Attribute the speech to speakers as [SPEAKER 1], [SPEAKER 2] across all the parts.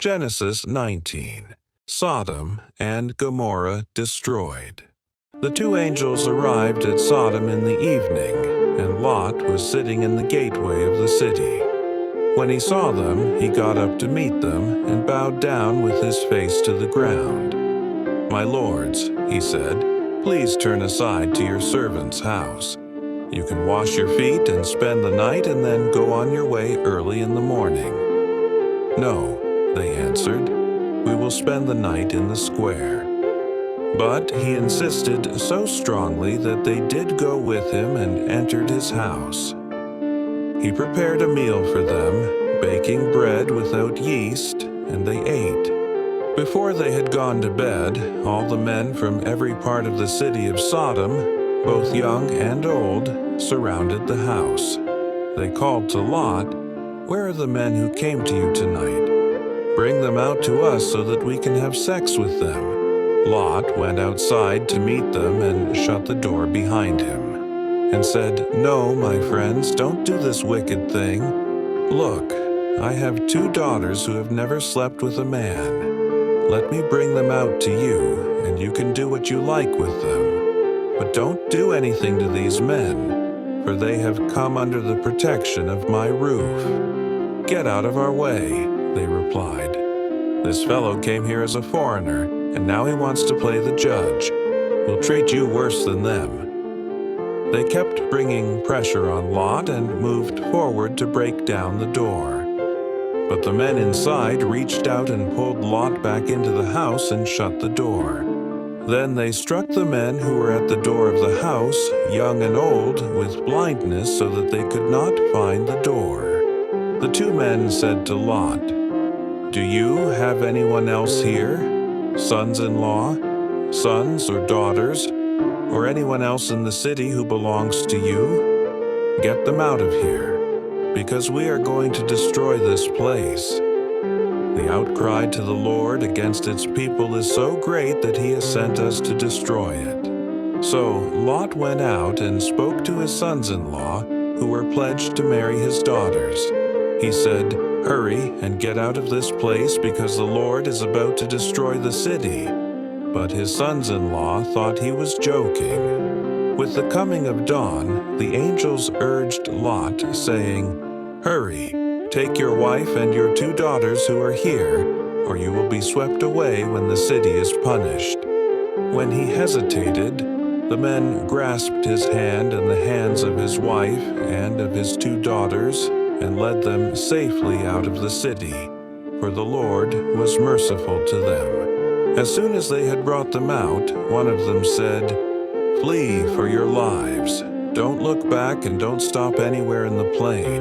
[SPEAKER 1] Genesis 19. Sodom and Gomorrah destroyed. The two angels arrived at Sodom in the evening, and Lot was sitting in the gateway of the city. When he saw them, he got up to meet them and bowed down with his face to the ground. "My lords," he said, "please turn aside to your servant's house. You can wash your feet and spend the night and then go on your way early in the morning." "No," they answered, "we will spend the night in the square." But he insisted so strongly that they did go with him and entered his house. He prepared a meal for them, baking bread without yeast, and they ate. Before they had gone to bed, all the men from every part of the city of Sodom, both young and old, surrounded the house. They called to Lot, "Where are the men who came to you tonight? Bring them out to us so that we can have sex with them." Lot went outside to meet them and shut the door behind him, and said, "No, my friends, don't do this wicked thing. Look, I have 2 daughters who have never slept with a man. Let me bring them out to you, and you can do what you like with them. But don't do anything to these men, for they have come under the protection of my roof." "Get out of our way," they replied. "This fellow came here as a foreigner, and now he wants to play the judge. We'll treat you worse than them." They kept bringing pressure on Lot and moved forward to break down the door. But the men inside reached out and pulled Lot back into the house and shut the door. Then they struck the men who were at the door of the house, young and old, with blindness so that they could not find the door. The 2 men said to Lot, "Do you have anyone else here? Sons-in-law, sons or daughters, or anyone else in the city who belongs to you? Get them out of here, because we are going to destroy this place." The outcry to the Lord against its people is so great that he has sent us to destroy it. So Lot went out and spoke to his sons-in-law, who were pledged to marry his daughters. He said, "Hurry and get out of this place, because the Lord is about to destroy the city." But his sons-in-law thought he was joking. With the coming of dawn, the angels urged Lot, saying, "Hurry, take your wife and your 2 daughters who are here, or you will be swept away when the city is punished." When he hesitated, the men grasped his hand and the hands of his wife and of his 2 daughters and led them safely out of the city, for the Lord was merciful to them. As soon as they had brought them out, one of them said, "Flee for your lives. Don't look back and don't stop anywhere in the plain.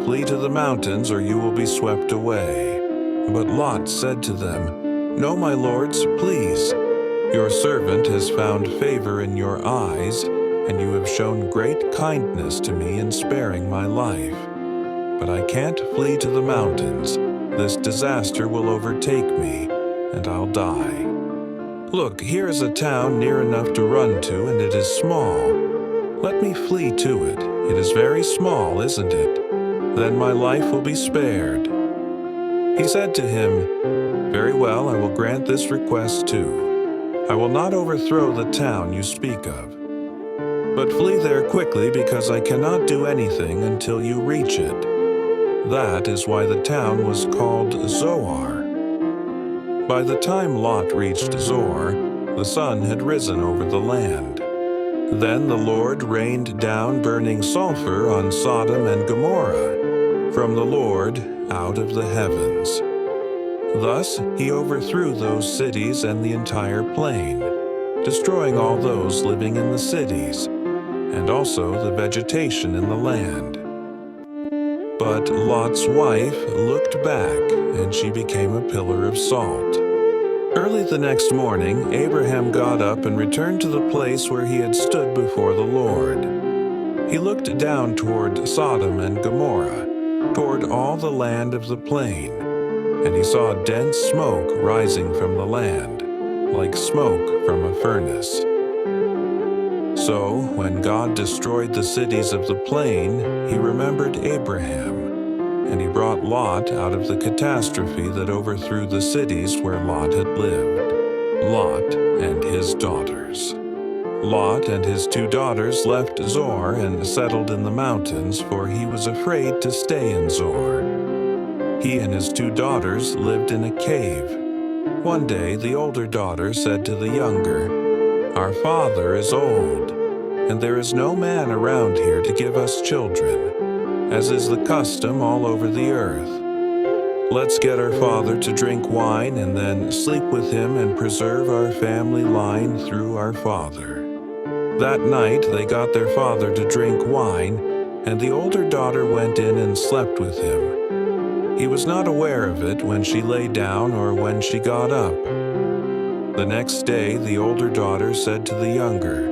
[SPEAKER 1] Flee to the mountains, or you will be swept away." But Lot said to them, "No, my lords, please. Your servant has found favor in your eyes, and you have shown great kindness to me in sparing my life. But I can't flee to the mountains. This disaster will overtake me, and I'll die. Look, here is a town near enough to run to, and it is small. Let me flee to it. It is very small, isn't it? Then my life will be spared." He said to him, "Very well, I will grant this request too. I will not overthrow the town you speak of. But flee there quickly, because I cannot do anything until you reach it." That is why the town was called Zoar. By the time Lot reached Zoar, the sun had risen over the land. Then the Lord rained down burning sulfur on Sodom and Gomorrah from the Lord out of the heavens. Thus he overthrew those cities and the entire plain, destroying all those living in the cities, and also the vegetation in the land. But Lot's wife looked back, and she became a pillar of salt. Early the next morning, Abraham got up and returned to the place where he had stood before the Lord. He looked down toward Sodom and Gomorrah, toward all the land of the plain, and he saw dense smoke rising from the land, like smoke from a furnace. So, when God destroyed the cities of the plain, he remembered Abraham, and he brought Lot out of the catastrophe that overthrew the cities where Lot had lived. Lot and his daughters. Lot and his 2 daughters left Zoar and settled in the mountains, for he was afraid to stay in Zoar. He and his 2 daughters lived in a cave. One day the older daughter said to the younger, "Our father is old, and there is no man around here to give us children, as is the custom all over the earth. Let's get our father to drink wine and then sleep with him and preserve our family line through our father." That night they got their father to drink wine, and the older daughter went in and slept with him. He was not aware of it when she lay down or when she got up. The next day the older daughter said to the younger,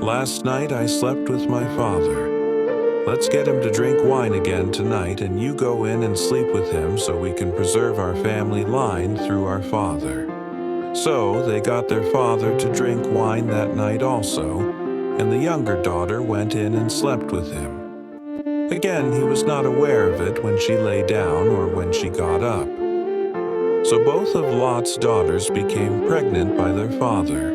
[SPEAKER 1] "Last night I slept with my father. Let's get him to drink wine again tonight, and you go in and sleep with him so we can preserve our family line through our father." So they got their father to drink wine that night also, and the younger daughter went in and slept with him. Again, he was not aware of it when she lay down or when she got up. So both of Lot's daughters became pregnant by their father.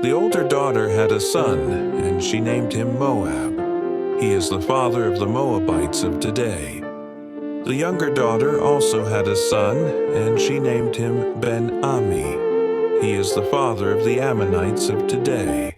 [SPEAKER 1] The older daughter had a son, and she named him Moab. He is the father of the Moabites of today. The younger daughter also had a son, and she named him Ben-Ami. He is the father of the Ammonites of today.